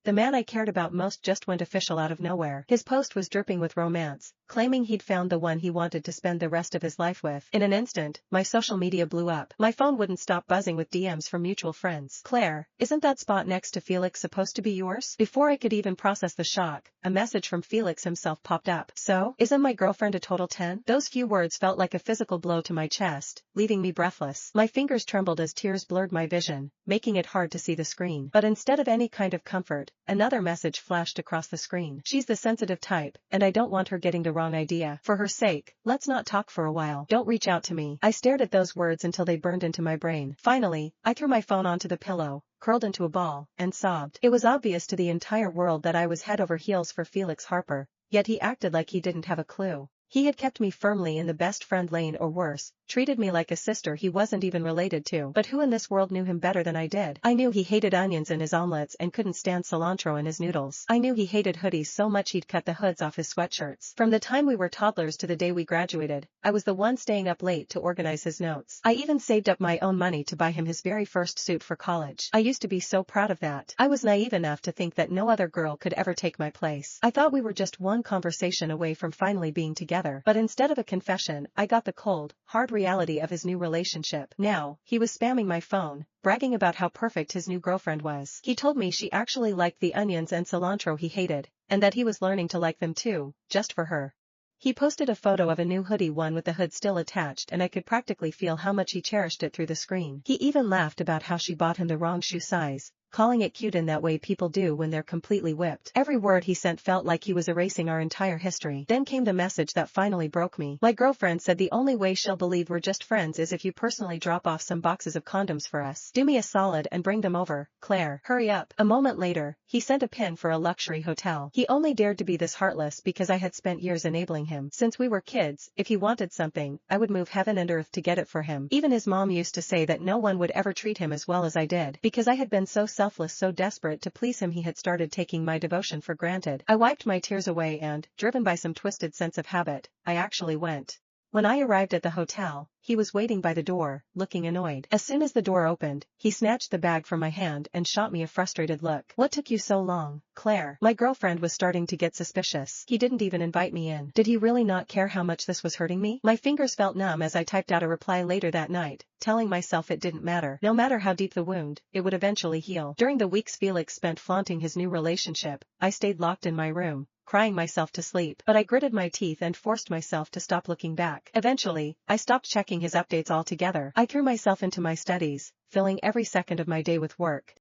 The man I cared about most just went official out of nowhere. His post was dripping with romance, claiming he'd found the one he wanted to spend the rest of his life with. In an instant, my social media blew up. My phone wouldn't stop buzzing with DMs from mutual friends. "Claire, isn't that spot next to Felix supposed to be yours?" Before I could even process the shock, a message from Felix himself popped up. "So, isn't my girlfriend a total 10? Those few words felt like a physical blow to my chest, leaving me breathless. My fingers trembled as tears blurred my vision, making it hard to see the screen. But instead of any kind of comfort, another message flashed across the screen. "She's the sensitive type, and I don't want her getting the wrong idea. For her sake, let's not talk for a while. Don't reach out to me." I stared at those words until they burned into my brain. Finally, I threw my phone onto the pillow, curled into a ball, and sobbed. It was obvious to the entire world that I was head over heels for Felix Harper, yet he acted like he didn't have a clue. He had kept me firmly in the best friend lane or worse, treated me like a sister he wasn't even related to. But who in this world knew him better than I did? I knew he hated onions in his omelets and couldn't stand cilantro in his noodles. I knew he hated hoodies so much he'd cut the hoods off his sweatshirts. From the time we were toddlers to the day we graduated, I was the one staying up late to organize his notes. I even saved up my own money to buy him his very first suit for college. I used to be so proud of that. I was naive enough to think that no other girl could ever take my place. I thought we were just one conversation away from finally being together. But instead of a confession, I got the cold, hard reality of his new relationship. Now, he was spamming my phone, bragging about how perfect his new girlfriend was. He told me she actually liked the onions and cilantro he hated, and that he was learning to like them too, just for her. He posted a photo of a new hoodie, one with the hood still attached, and I could practically feel how much he cherished it through the screen. He even laughed about how she bought him the wrong shoe size, calling it cute in that way people do when they're completely whipped. Every word he sent felt like he was erasing our entire history. Then came the message that finally broke me. "My girlfriend said the only way she'll believe we're just friends is if you personally drop off some boxes of condoms for us. Do me a solid and bring them over, Claire. Hurry up." A moment later, he sent a pin for a luxury hotel. He only dared to be this heartless because I had spent years enabling him. Since we were kids, if he wanted something, I would move heaven and earth to get it for him. Even his mom used to say that no one would ever treat him as well as I did. Because I had been so selfless, so desperate to please him, he had started taking my devotion for granted. I wiped my tears away and, driven by some twisted sense of habit, I actually went. When I arrived at the hotel, he was waiting by the door, looking annoyed. As soon as the door opened, he snatched the bag from my hand and shot me a frustrated look. "What took you so long, Claire?" My girlfriend was starting to get suspicious. He didn't even invite me in. Did he really not care how much this was hurting me? My fingers felt numb as I typed out a reply later that night, telling myself it didn't matter. No matter how deep the wound, it would eventually heal. During the weeks Felix spent flaunting his new relationship, I stayed locked in my room, crying myself to sleep. But I gritted my teeth and forced myself to stop looking back. Eventually, I stopped checking his updates altogether. I threw myself into my studies, filling every second of my day with work.